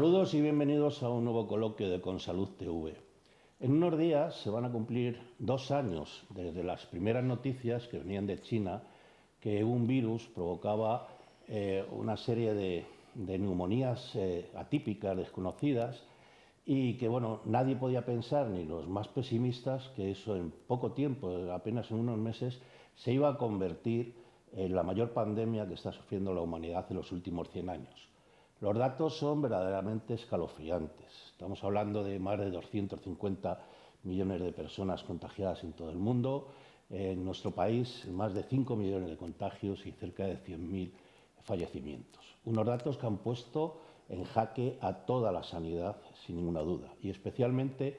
Saludos y bienvenidos a un nuevo coloquio de Consalud TV. En unos días se van a cumplir 2 años desde las primeras noticias que venían de China que un virus provocaba una serie de neumonías atípicas, desconocidas, y que nadie podía pensar, ni los más pesimistas, que eso en poco tiempo, apenas en unos meses, se iba a convertir en la mayor pandemia que está sufriendo la humanidad en los últimos 100 años. Los datos son verdaderamente escalofriantes. Estamos hablando de más de 250 millones de personas contagiadas en todo el mundo. En nuestro país, más de 5 millones de contagios y cerca de 100.000 fallecimientos. Unos datos que han puesto en jaque a toda la sanidad, sin ninguna duda, y especialmente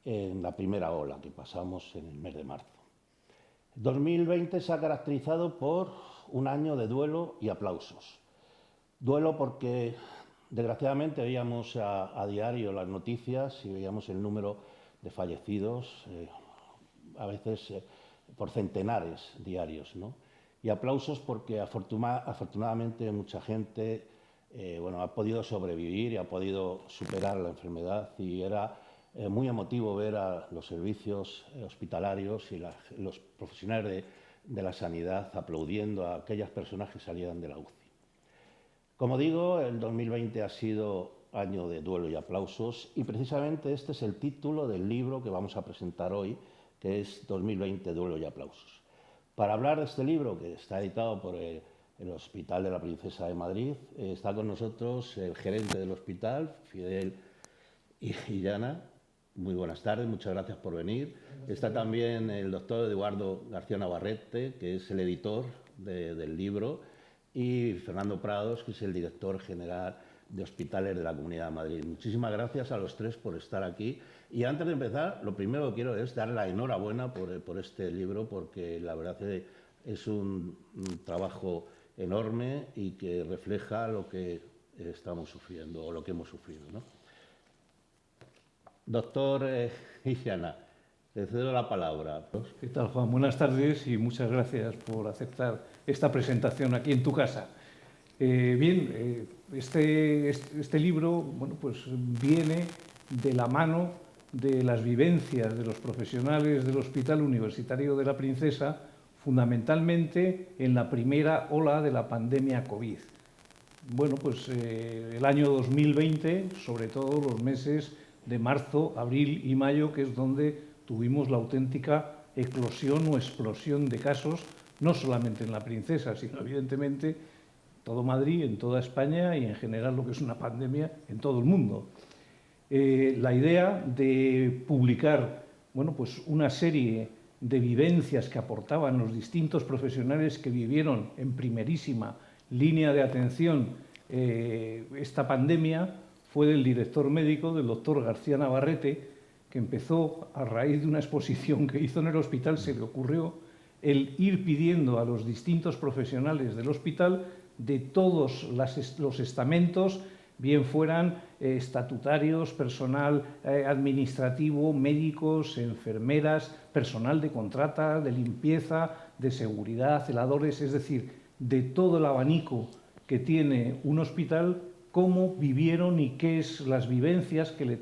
en la primera ola que pasamos en el mes de marzo. 2020 se ha caracterizado por un año de duelo y aplausos. Duelo porque, desgraciadamente, veíamos a diario las noticias y veíamos el número de fallecidos, a veces por centenares diarios, ¿no? Y aplausos porque, afortunadamente, mucha gente ha podido sobrevivir y ha podido superar la enfermedad, y era muy emotivo ver a los servicios hospitalarios y los profesionales de la sanidad aplaudiendo a aquellas personas que salían de la UCI. Como digo, el 2020 ha sido año de duelo y aplausos, y precisamente este es el título del libro que vamos a presentar hoy, que es 2020, duelo y aplausos. Para hablar de este libro, que está editado por el Hospital de la Princesa de Madrid, está con nosotros el gerente del hospital, Fidel Illana. Muy buenas tardes, muchas gracias por venir. Está también el doctor Eduardo García Navarrete, que es el editor del libro, y Fernando Prados, que es el director general de Hospitales de la Comunidad de Madrid. Muchísimas gracias a los tres por estar aquí. Y antes de empezar, lo primero que quiero es dar la enhorabuena por este libro, porque la verdad es un trabajo enorme y que refleja lo que estamos sufriendo o lo que hemos sufrido, ¿no? Doctor Illana, te cedo la palabra. ¿Qué tal, Juan? Buenas tardes y muchas gracias por aceptar esta presentación aquí en tu casa. Este libro viene de la mano de las vivencias de los profesionales del Hospital Universitario de la Princesa, fundamentalmente en la primera ola de la pandemia COVID. El año 2020, sobre todo los meses de marzo, abril y mayo, que es donde tuvimos la auténtica eclosión o explosión de casos, no solamente en la Princesa, sino evidentemente en todo Madrid, en toda España y en general lo que es una pandemia en todo el mundo. La idea de publicar una serie de vivencias que aportaban los distintos profesionales que vivieron en primerísima línea de atención esta pandemia fue del director médico, del doctor García Navarrete, que empezó a raíz de una exposición que hizo en el hospital. Se le ocurrió el ir pidiendo a los distintos profesionales del hospital de todos los estamentos, bien fueran estatutarios, personal administrativo, médicos, enfermeras, personal de contrata, de limpieza, de seguridad, celadores, es decir, de todo el abanico que tiene un hospital, cómo vivieron y qué es las vivencias que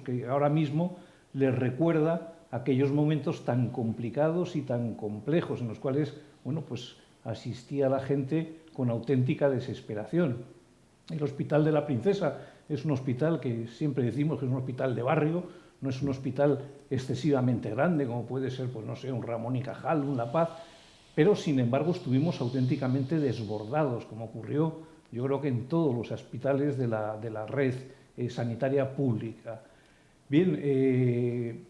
que ahora mismo les recuerda aquellos momentos tan complicados y tan complejos en los cuales asistía la gente con auténtica desesperación. El Hospital de la Princesa es un hospital que siempre decimos que es un hospital de barrio, no es un hospital excesivamente grande como puede ser un Ramón y Cajal, un La Paz, pero sin embargo estuvimos auténticamente desbordados, como ocurrió yo creo que en todos los hospitales de la red sanitaria pública. Bien,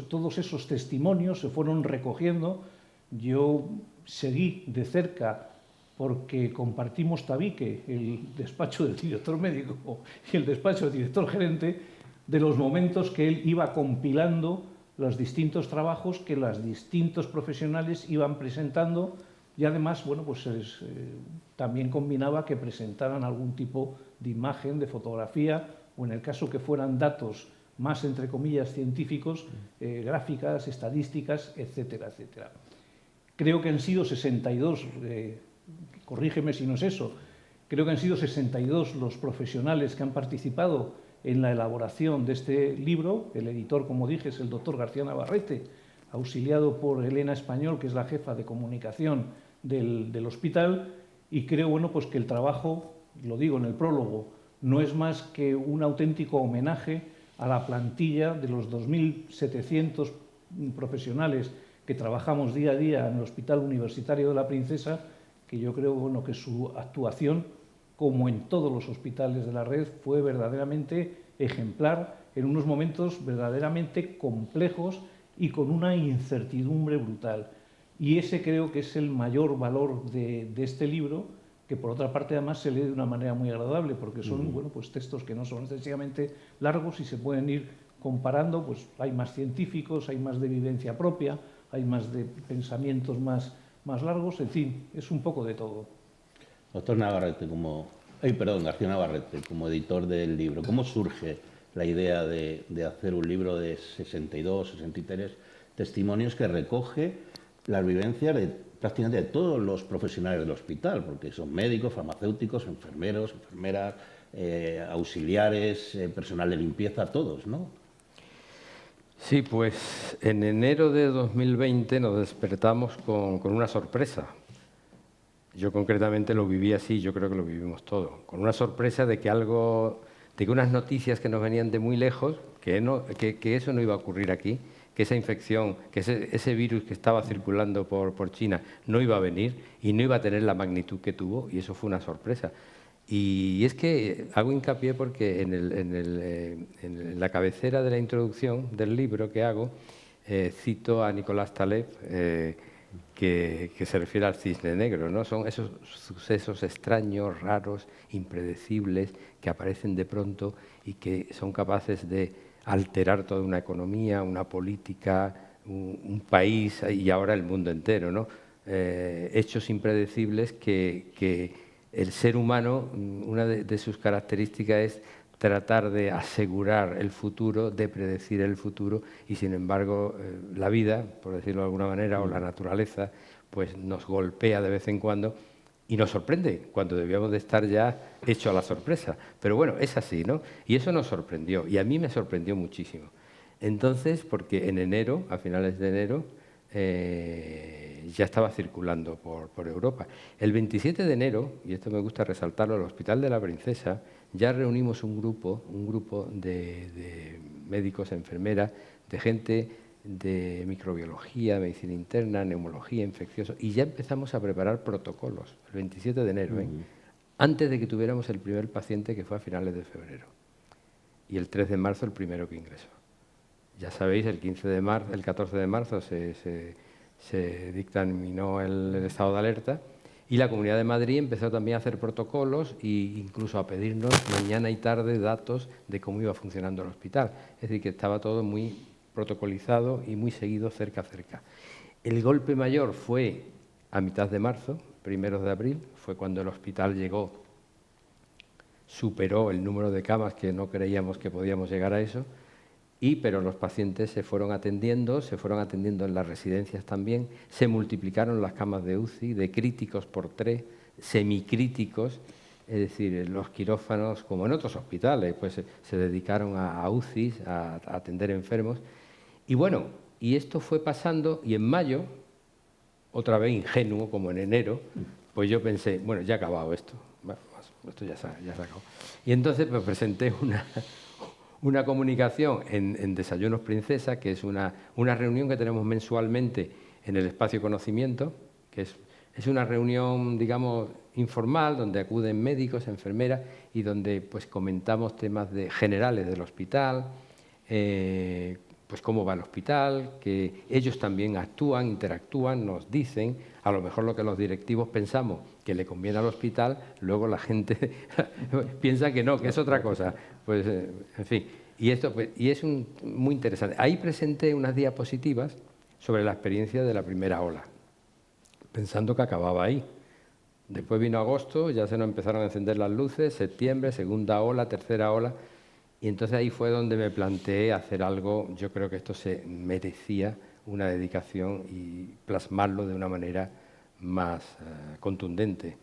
todos esos testimonios se fueron recogiendo. Yo seguí de cerca, porque compartimos tabique, el despacho del director médico y el despacho del director gerente, de los momentos que él iba compilando los distintos trabajos que los distintos profesionales iban presentando, y además también combinaba que presentaran algún tipo de imagen, de fotografía, o en el caso que fueran datos más, entre comillas, científicos, gráficas, estadísticas, etcétera, etcétera. Creo que han sido 62, corrígeme si no es eso, Creo que han sido 62 los profesionales que han participado en la elaboración de este libro. El editor, como dije, es el doctor García Navarrete, auxiliado por Elena Español, que es la jefa de comunicación del hospital, y creo pues que el trabajo, lo digo en el prólogo, no es más que un auténtico homenaje a la plantilla de los 2.700 profesionales que trabajamos día a día en el Hospital Universitario de la Princesa, que yo creo que su actuación, como en todos los hospitales de la red, fue verdaderamente ejemplar en unos momentos verdaderamente complejos y con una incertidumbre brutal. Y ese creo que es el mayor valor de este libro, que por otra parte además se lee de una manera muy agradable, porque son pues textos que no son excesivamente largos y se pueden ir comparando. Pues hay más científicos, hay más de vivencia propia, hay más de pensamientos más largos, en fin, es un poco de todo. Doctor Navarrete, García Navarrete, como editor del libro, ¿cómo surge la idea de hacer un libro de 62, 63 testimonios que recoge las vivencias de prácticamente de todos los profesionales del hospital, porque son médicos, farmacéuticos, enfermeros, enfermeras, auxiliares, personal de limpieza, todos, ¿no? Sí, pues en enero de 2020 nos despertamos con una sorpresa. Yo concretamente lo viví así, yo creo que lo vivimos todos, con una sorpresa de que unas noticias que nos venían de muy lejos, que eso no iba a ocurrir aquí, que esa infección, que ese virus que estaba circulando por China no iba a venir y no iba a tener la magnitud que tuvo, y eso fue una sorpresa. Y es que hago hincapié porque en la cabecera de la introducción del libro que hago, cito a Nicolás Taleb, que se refiere al cisne negro, ¿no? Son esos sucesos extraños, raros, impredecibles, que aparecen de pronto y que son capaces de alterar toda una economía, una política, un país y ahora el mundo entero, ¿no? Hechos impredecibles que el ser humano, una de sus características es tratar de asegurar el futuro, de predecir el futuro, y sin embargo la vida, por decirlo de alguna manera, o la naturaleza, pues nos golpea de vez en cuando y nos sorprende cuando debíamos de estar ya hecho a la sorpresa. Pero bueno, es así, ¿no? Y eso nos sorprendió, y a mí me sorprendió muchísimo. Entonces, porque en enero, a finales de enero, ya estaba circulando por Europa. El 27 de enero, y esto me gusta resaltarlo, el Hospital de la Princesa, ya reunimos un grupo de médicos, enfermeras, de gente de microbiología, medicina interna, neumología, infecciosos, y ya empezamos a preparar protocolos, el 27 de enero, antes de que tuviéramos el primer paciente, que fue a finales de febrero, y el 3 de marzo el primero que ingresó. Ya sabéis, el 14 de marzo se dictaminó el estado de alerta, y la Comunidad de Madrid empezó también a hacer protocolos e incluso a pedirnos mañana y tarde datos de cómo iba funcionando el hospital. Es decir, que estaba todo muy protocolizado y muy seguido cerca. El golpe mayor fue a mitad de marzo, primeros de abril, fue cuando el hospital superó el número de camas, que no creíamos que podíamos llegar a eso, pero los pacientes se fueron atendiendo en las residencias también, se multiplicaron las camas de UCI, de críticos por 3, semicríticos, es decir, los quirófanos, como en otros hospitales, pues se dedicaron a UCIs, a atender enfermos. Y bueno, y esto fue pasando, y en mayo, otra vez ingenuo, como en enero, pues yo pensé, bueno, ya ha acabado esto, bueno, esto ya se acabó. Y entonces me presenté una comunicación en Desayunos Princesa, que es una reunión que tenemos mensualmente en el Espacio Conocimiento, que es una reunión, digamos, informal, donde acuden médicos, enfermeras, y donde pues comentamos temas generales del hospital, pues cómo va el hospital, que ellos también actúan, interactúan, nos dicen, a lo mejor lo que los directivos pensamos que le conviene al hospital, luego la gente piensa que no, que es otra cosa. Pues, en fin, y es muy interesante. Ahí presenté unas diapositivas sobre la experiencia de la primera ola, pensando que acababa ahí. Después vino agosto, ya se nos empezaron a encender las luces, septiembre, segunda ola, tercera ola. Y entonces ahí fue donde me planteé hacer algo. Yo creo que esto se merecía una dedicación y plasmarlo de una manera más contundente.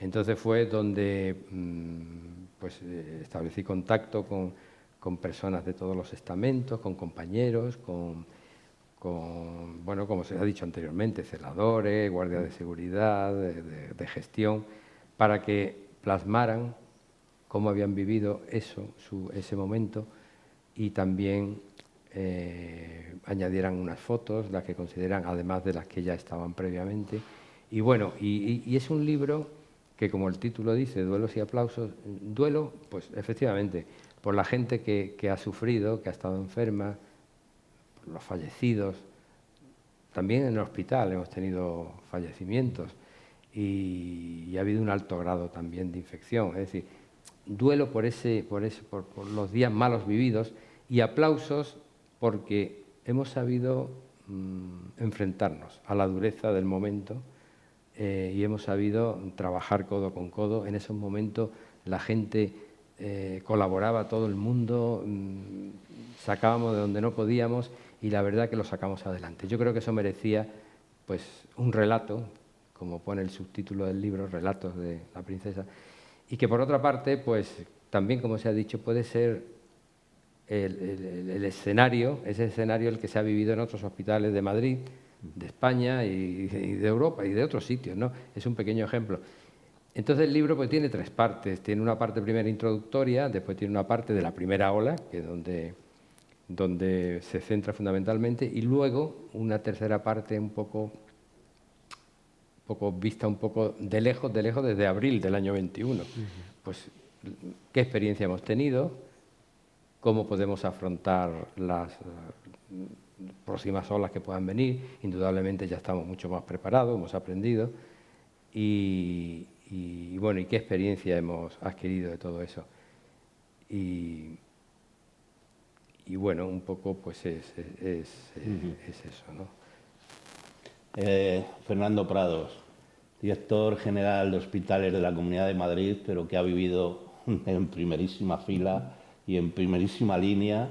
Entonces fue donde pues, establecí contacto con personas de todos los estamentos, con compañeros, bueno, como se ha dicho anteriormente, celadores, guardias de seguridad, de gestión, para que plasmaran cómo habían vivido ese momento y también añadieran unas fotos, las que consideran, además de las que ya estaban previamente. Y bueno, y es un libro que, como el título dice, Duelos y aplausos, duelo, pues efectivamente, por la gente que ha sufrido, que ha estado enferma, por los fallecidos. También en el hospital hemos tenido fallecimientos y ha habido un alto grado también de infección. Es decir, duelo por los días malos vividos y aplausos porque hemos sabido enfrentarnos a la dureza del momento y hemos sabido trabajar codo con codo. En esos momentos la gente colaboraba, todo el mundo, sacábamos de donde no podíamos y la verdad que lo sacamos adelante. Yo creo que eso merecía pues, un relato, como pone el subtítulo del libro, Relatos de la princesa, y que por otra parte, pues también, como se ha dicho, puede ser el escenario, ese escenario el que se ha vivido en otros hospitales de Madrid, de España y de Europa y de otros sitios, ¿no? Es un pequeño ejemplo. Entonces el libro pues, tiene tres partes. Tiene una parte primera introductoria, después tiene una parte de la primera ola, que es donde se centra fundamentalmente, y luego una tercera parte un poco vista un poco de lejos desde abril del año 21. Pues qué experiencia hemos tenido, cómo podemos afrontar las próximas olas que puedan venir. Indudablemente ya estamos mucho más preparados, hemos aprendido y bueno, y qué experiencia hemos adquirido de todo eso. Y bueno, un poco pues es eso, ¿no? Fernando Prados, director general de hospitales de la Comunidad de Madrid, pero que ha vivido en primerísima fila y en primerísima línea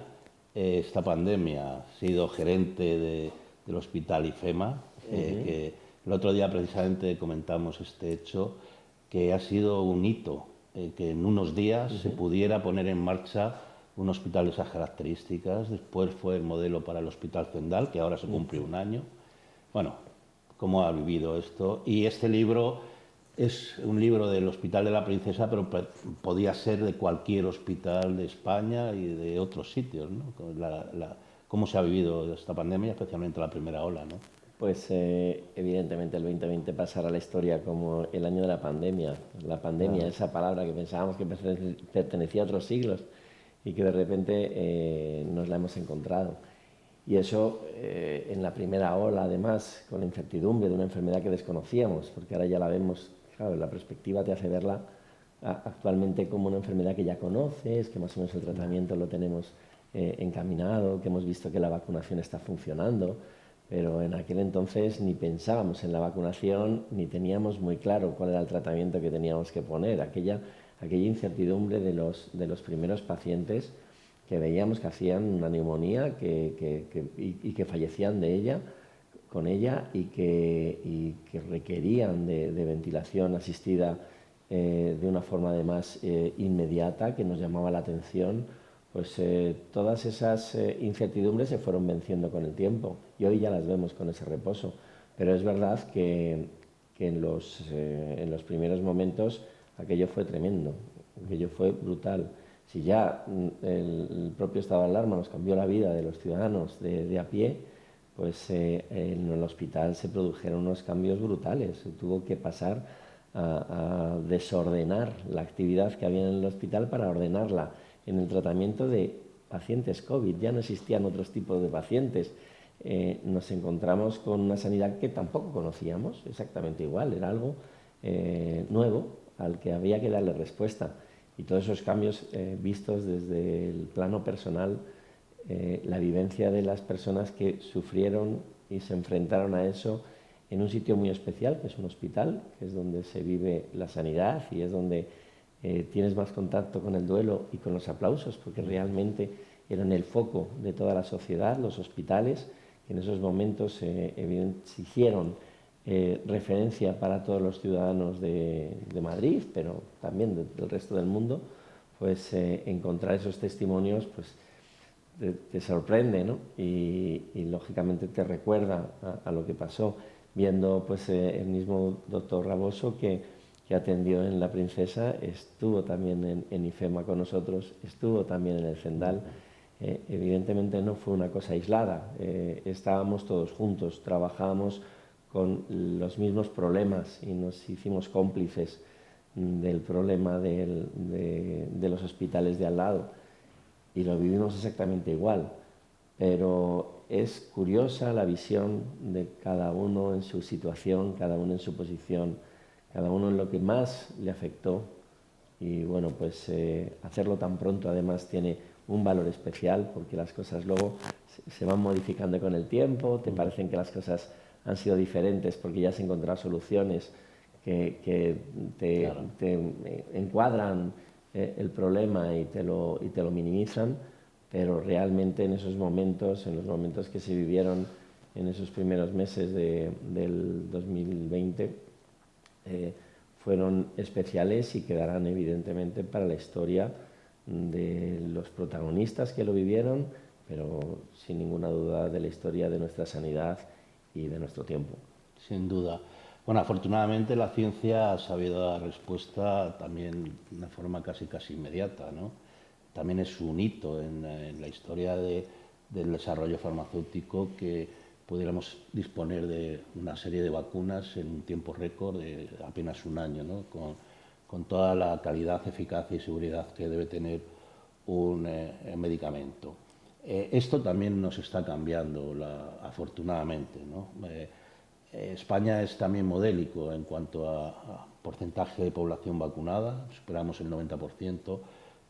esta pandemia. Ha sido gerente del Hospital IFEMA, que el otro día precisamente comentamos este hecho, que ha sido un hito, que en unos días se pudiera poner en marcha un hospital de esas características. Después fue el modelo para el Hospital Zendal, que ahora se cumple un año. Bueno, cómo ha vivido esto. Y este libro es un libro del Hospital de la Princesa, pero podía ser de cualquier hospital de España y de otros sitios, ¿no? Cómo se ha vivido esta pandemia, especialmente la primera ola, ¿no? Pues evidentemente el 2020 pasará a la historia como el año de la pandemia. La pandemia, esa palabra que pensábamos que pertenecía a otros siglos y que de repente nos la hemos encontrado. Y eso en la primera ola, además, con la incertidumbre de una enfermedad que desconocíamos, porque ahora ya la vemos, claro, la perspectiva te hace verla actualmente como una enfermedad que ya conoces, que más o menos el tratamiento lo tenemos encaminado, que hemos visto que la vacunación está funcionando, pero en aquel entonces ni pensábamos en la vacunación, ni teníamos muy claro cuál era el tratamiento que teníamos que poner. Aquella incertidumbre de los primeros pacientes que veíamos que hacían una neumonía y que fallecían con ella y que requerían de ventilación asistida de una forma además inmediata, que nos llamaba la atención. Pues todas esas incertidumbres se fueron venciendo con el tiempo y hoy ya las vemos con ese reposo. Pero es verdad que en los primeros momentos aquello fue tremendo, aquello fue brutal. Si ya el propio estado de alarma nos cambió la vida de los ciudadanos de a pie, pues en el hospital se produjeron unos cambios brutales. Se tuvo que pasar a desordenar la actividad que había en el hospital para ordenarla en el tratamiento de pacientes COVID. Ya no existían otros tipos de pacientes. Nos encontramos con una sanidad que tampoco conocíamos, exactamente igual, era algo nuevo al que había que darle respuesta. Y todos esos cambios vistos desde el plano personal, la vivencia de las personas que sufrieron y se enfrentaron a eso en un sitio muy especial, que es un hospital, que es donde se vive la sanidad y es donde tienes más contacto con el duelo y con los aplausos, porque realmente eran el foco de toda la sociedad, los hospitales, que en esos momentos se hicieron referencia para todos los ciudadanos de Madrid, pero también del resto del mundo, pues encontrar esos testimonios pues, te sorprende, ¿no? Y lógicamente te recuerda a lo que pasó, viendo pues, el mismo doctor Raboso que atendió en La Princesa, estuvo también en IFEMA con nosotros, estuvo también en el Zendal. Evidentemente no fue una cosa aislada, estábamos todos juntos, trabajábamos con los mismos problemas y nos hicimos cómplices del problema de los hospitales de al lado y lo vivimos exactamente igual, pero es curiosa la visión de cada uno en su situación, cada uno en su posición, cada uno en lo que más le afectó y bueno, pues hacerlo tan pronto además tiene un valor especial porque las cosas luego se van modificando con el tiempo, te parecen que las cosas han sido diferentes porque ya has encontrado soluciones que te encuadran el problema y te lo minimizan, pero realmente en esos momentos, en los momentos que se vivieron en esos primeros meses del 2020, fueron especiales y quedarán evidentemente para la historia de los protagonistas que lo vivieron, pero sin ninguna duda de la historia de nuestra sanidad y de nuestro tiempo. Sin duda. Bueno, afortunadamente la ciencia ha sabido dar respuesta también de una forma casi inmediata, ¿no? También es un hito en la historia del desarrollo farmacéutico que pudiéramos disponer de una serie de vacunas en un tiempo récord de apenas un año, ¿no? Con toda la calidad, eficacia y seguridad que debe tener un medicamento. Esto también nos está cambiando, afortunadamente, ¿no? España es también modélico en cuanto a porcentaje de población vacunada, superamos el 90%,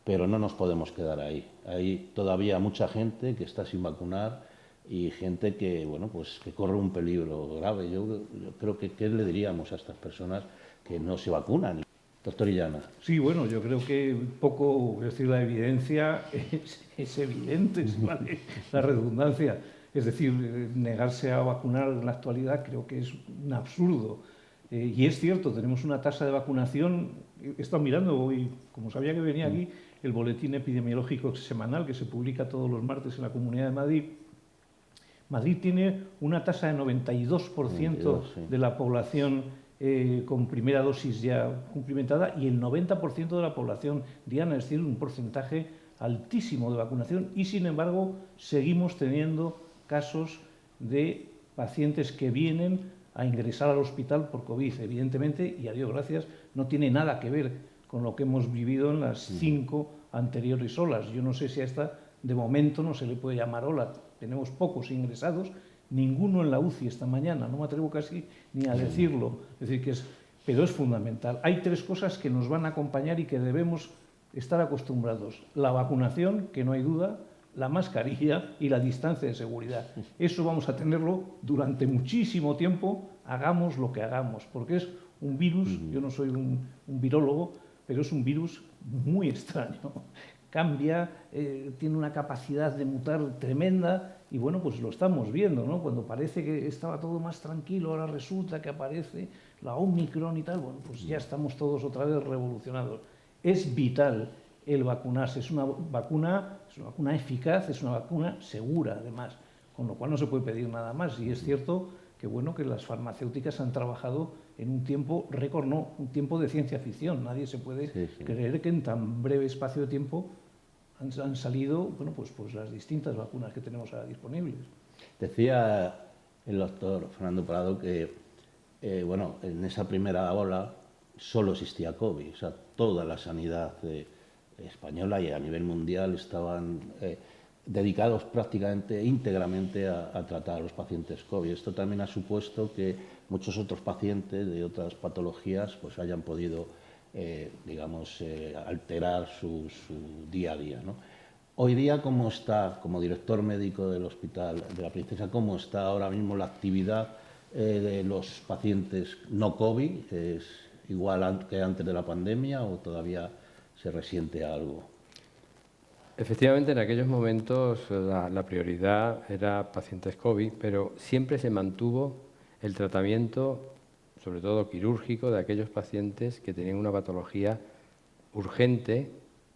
pero no nos podemos quedar ahí. Hay todavía mucha gente que está sin vacunar y gente que, bueno, pues, que corre un peligro grave. Yo creo que ¿qué le diríamos a estas personas que no se vacunan? Doctor Illana. Sí, bueno, yo creo que poco, es decir, la evidencia es evidente, ¿vale? La redundancia. Es decir, negarse a vacunar en la actualidad creo que es un absurdo. Y es cierto, tenemos una tasa de vacunación, he estado mirando hoy, como sabía que venía aquí, el boletín epidemiológico semanal que se publica todos los martes en la Comunidad de Madrid. Madrid tiene una tasa de 92% de la población con primera dosis ya cumplimentada y el 90% de la población diana, es decir, un porcentaje altísimo de vacunación y, sin embargo, seguimos teniendo casos de pacientes que vienen a ingresar al hospital por COVID. Evidentemente, y a Dios gracias, no tiene nada que ver con lo que hemos vivido en las 5 anteriores olas. Yo no sé si a esta, de momento, no se le puede llamar ola. Tenemos pocos ingresados, ninguno en la UCI esta mañana, no me atrevo casi ni a decirlo. Es decir, pero es fundamental. Hay 3 cosas que nos van a acompañar y que debemos estar acostumbrados. La vacunación, que no hay duda, la mascarilla y la distancia de seguridad. Eso vamos a tenerlo durante muchísimo tiempo, hagamos lo que hagamos, porque es un virus, yo no soy un virólogo, pero es un virus muy extraño. Cambia, tiene una capacidad de mutar tremenda y bueno, pues lo estamos viendo, ¿no? Cuando parece que estaba todo más tranquilo, ahora resulta que aparece la Omicron y tal, bueno, pues ya estamos todos otra vez revolucionados. Es vital el vacunarse, es una vacuna eficaz, es una vacuna segura además, con lo cual no se puede pedir nada más. Y es cierto que bueno, que las farmacéuticas han trabajado en un tiempo récord, no, un tiempo de ciencia ficción. Nadie se puede creer que en tan breve espacio de tiempo han salido, bueno, pues las distintas vacunas que tenemos ahora disponibles. Decía el doctor Fernando Prado que, bueno, en esa primera ola solo existía COVID, o sea, toda la sanidad española y a nivel mundial estaban dedicados prácticamente íntegramente a tratar a los pacientes COVID. Esto también ha supuesto que muchos otros pacientes de otras patologías pues hayan podido, digamos, alterar su día a día, ¿no? Hoy día, ¿cómo está, como director médico del Hospital de la Princesa, cómo está ahora mismo la actividad de los pacientes no COVID? ¿Es igual que antes de la pandemia o todavía se resiente algo? Efectivamente, en aquellos momentos la prioridad era pacientes COVID, pero siempre se mantuvo el tratamiento, sobre todo quirúrgico, de aquellos pacientes que tenían una patología urgente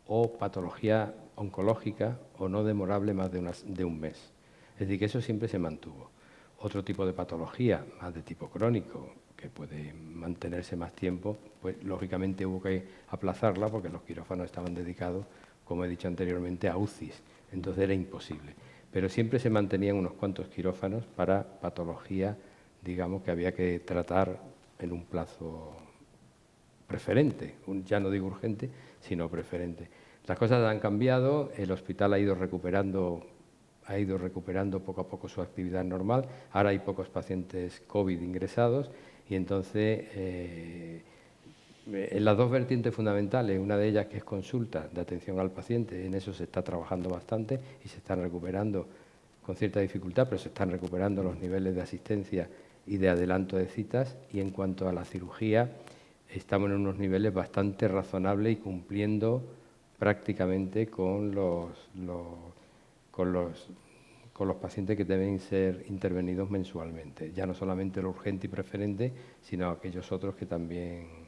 o patología oncológica o no demorable más de un mes. Es decir, que eso siempre se mantuvo. Otro tipo de patología, más de tipo crónico, que puede mantenerse más tiempo, pues lógicamente hubo que aplazarla porque los quirófanos estaban dedicados, como he dicho anteriormente, a UCIs. Entonces era imposible. Pero siempre se mantenían unos cuantos quirófanos para patología, digamos, que había que tratar en un plazo preferente, ya no digo urgente, sino preferente. Las cosas han cambiado, el hospital ha ido recuperando poco a poco su actividad normal. Ahora hay pocos pacientes COVID ingresados y entonces en las dos vertientes fundamentales, una de ellas que es consulta de atención al paciente, en eso se está trabajando bastante y se están recuperando con cierta dificultad, pero se están recuperando los niveles de asistencia y de adelanto de citas. Y en cuanto a la cirugía, estamos en unos niveles bastante razonables y cumpliendo prácticamente con los pacientes que deben ser intervenidos mensualmente. Ya no solamente lo urgente y preferente, sino aquellos otros que también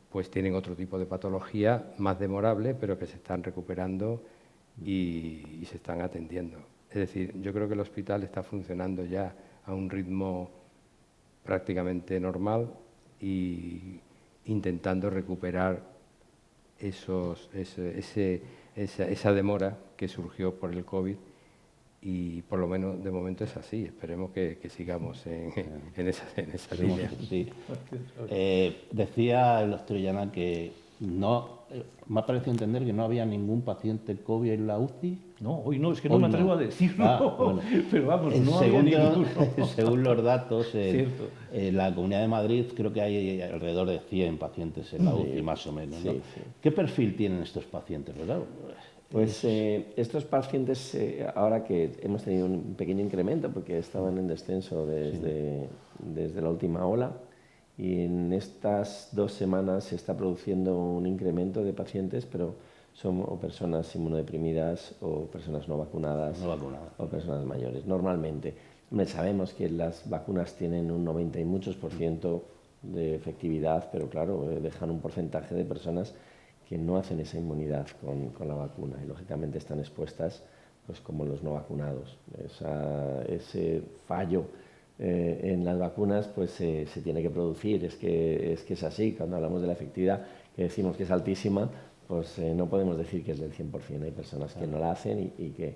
pues tienen otro tipo de patología más demorable, pero que se están recuperando y se están atendiendo. Es decir, yo creo que el hospital está funcionando ya a un ritmo prácticamente normal y intentando recuperar esa demora que surgió por el COVID, y por lo menos de momento es así. Esperemos que sigamos en esa línea. Sí. Decía el doctor Llana que no, me ha parecido entender que no había ningún paciente COVID en la UCI. No, hoy no, es que no me atrevo a decirlo, Bueno. pero vamos, no había ninguno. Según los datos, en la Comunidad de Madrid creo que hay alrededor de 100 pacientes en la UCI, más o menos, ¿no? Sí. ¿Qué perfil tienen estos pacientes, verdad? Pues estos pacientes, ahora que hemos tenido un pequeño incremento, porque estaban en descenso desde la última ola, y en estas 2 semanas se está produciendo un incremento de pacientes, pero son o personas inmunodeprimidas o personas no vacunadas o personas mayores. Normalmente, sabemos que las vacunas tienen un 90 y muchos % de efectividad, pero claro, dejan un porcentaje de personas que no hacen esa inmunidad con la vacuna y lógicamente están expuestas, pues como los no vacunados. Ese fallo en las vacunas pues se tiene que producir, es que es así. Cuando hablamos de la efectividad, que decimos que es altísima, pues no podemos decir que es del 100%. Hay personas que no la hacen y que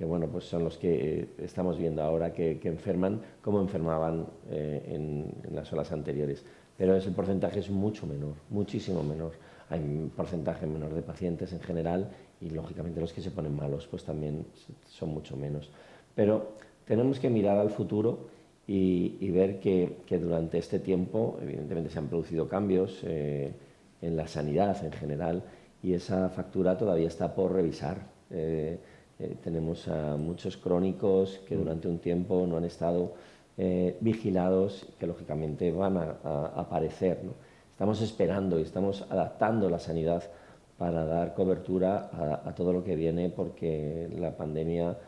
bueno, pues son los que estamos viendo ahora que enferman como enfermaban en las olas anteriores. Pero ese porcentaje es mucho menor, muchísimo menor. Hay un porcentaje menor de pacientes en general y lógicamente los que se ponen malos pues también son mucho menos. Pero tenemos que mirar al futuro y ver que durante este tiempo evidentemente se han producido cambios en la sanidad en general y esa factura todavía está por revisar. Tenemos a muchos crónicos que durante un tiempo no han estado vigilados, que lógicamente van a aparecer, ¿no? Estamos esperando y estamos adaptando la sanidad para dar cobertura a todo lo que viene, porque la pandemia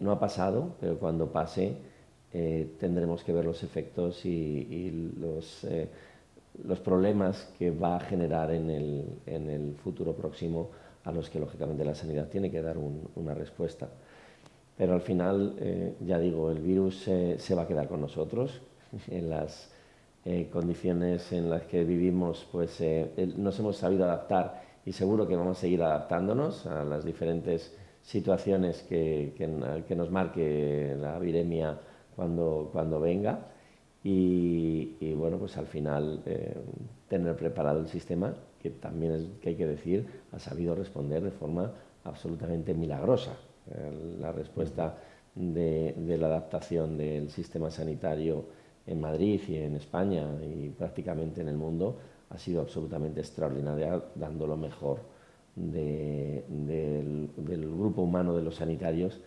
no ha pasado, pero cuando pase tendremos que ver los efectos y los problemas que va a generar en el futuro próximo, a los que lógicamente la sanidad tiene que dar una respuesta. Pero al final, ya digo, el virus se va a quedar con nosotros. En las condiciones en las que vivimos, pues nos hemos sabido adaptar y seguro que vamos a seguir adaptándonos a las diferentes situaciones que nos marque la viremia cuando venga. Y bueno, pues al final tener preparado el sistema, que también que hay que decir, ha sabido responder de forma absolutamente milagrosa. La respuesta de la adaptación del sistema sanitario en Madrid y en España y prácticamente en el mundo ha sido absolutamente extraordinaria, dando lo mejor del grupo humano de los sanitarios,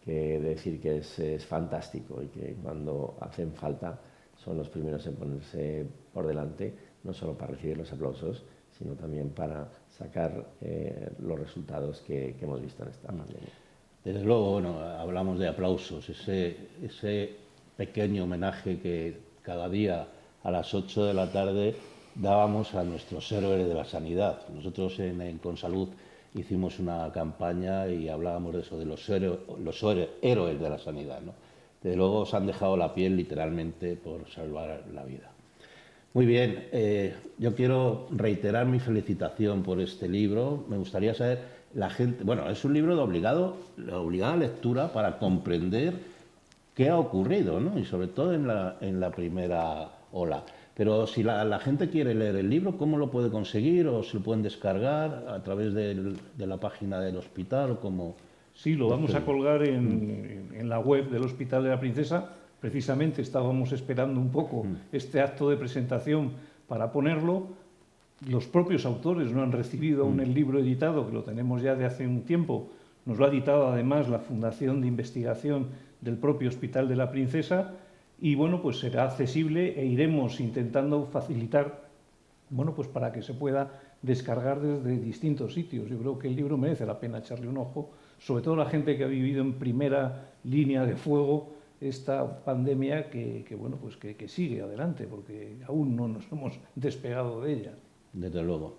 que decir que es fantástico y que cuando hacen falta son los primeros en ponerse por delante, no solo para recibir los aplausos, sino también para sacar los resultados que hemos visto en esta pandemia. Desde luego, bueno, hablamos de aplausos, ese pequeño homenaje que cada día a las 8 de la tarde dábamos a nuestros héroes de la sanidad. Nosotros en Consalud hicimos una campaña y hablábamos de eso, de los héroes de la sanidad, ¿no? Desde luego os han dejado la piel literalmente por salvar la vida. Muy bien, yo quiero reiterar mi felicitación por este libro. Me gustaría saber, la gente, bueno, es un libro de obligada lectura para comprender qué ha ocurrido, ¿no? Y sobre todo en la primera ola. Pero si la gente quiere leer el libro, ¿cómo lo puede conseguir? ¿O se lo pueden descargar a través de la página del hospital? ¿O cómo? Sí, lo vamos a colgar en la web del Hospital de la Princesa. Precisamente estábamos esperando un poco este acto de presentación para ponerlo. Los propios autores no han recibido aún el libro editado, que lo tenemos ya de hace un tiempo. Nos lo ha editado además la Fundación de Investigación del propio Hospital de la Princesa. Y bueno, pues será accesible e iremos intentando facilitar, bueno, pues para que se pueda descargar desde distintos sitios. Yo creo que el libro merece la pena echarle un ojo, sobre todo la gente que ha vivido en primera línea de fuego esta pandemia que bueno, pues que sigue adelante, porque aún no nos hemos despegado de ella. Desde luego.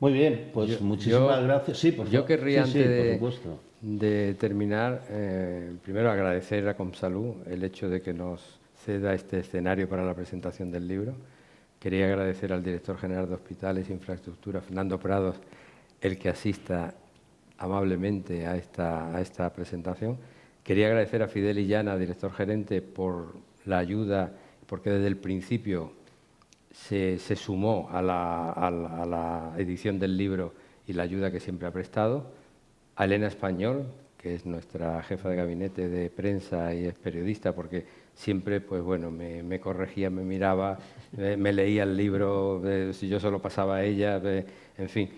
Muy bien, pues muchísimas gracias. Sí, por favor. Yo querría, sí, antes de terminar, primero agradecer a Consalud el hecho de que nos ceda este escenario para la presentación del libro. Quería agradecer al director general de Hospitales e Infraestructura, Fernando Prados, el que asista amablemente a esta presentación. Quería agradecer a Fidel Illana, director gerente, por la ayuda, porque desde el principio se sumó a la edición del libro y la ayuda que siempre ha prestado. A Elena Español, que es nuestra jefa de gabinete de prensa y es periodista, porque siempre, pues bueno, me corregía, me miraba, me leía el libro, si yo solo pasaba a ella, en fin.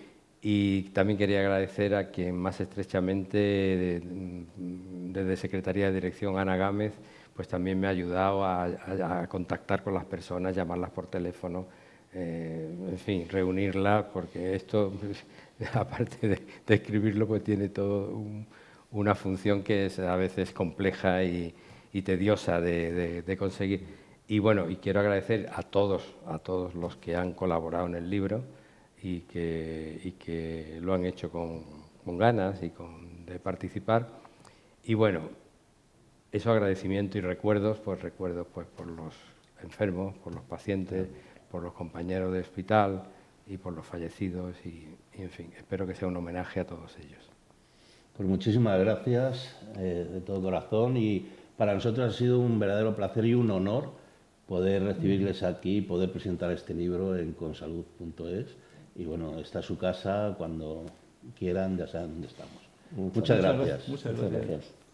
Y también quería agradecer a quien más estrechamente, desde Secretaría de Dirección, Ana Gámez, pues también me ha ayudado a contactar con las personas, llamarlas por teléfono, en fin, reunirlas, porque esto, aparte de escribirlo, pues tiene todo una función que es a veces compleja y tediosa de conseguir. Y bueno, y quiero agradecer a todos los que han colaborado en el libro y que lo han hecho con ganas y de participar. Y bueno, esos agradecimientos y recuerdos pues por los enfermos, por los pacientes, por los compañeros de hospital y por los fallecidos y en fin, espero que sea un homenaje a todos ellos. Pues muchísimas gracias de todo corazón, y para nosotros ha sido un verdadero placer y un honor poder recibirles aquí y poder presentar este libro en consalud.es. Y bueno, está su casa, cuando quieran ya saben dónde estamos. Muchas gracias. Muchas gracias.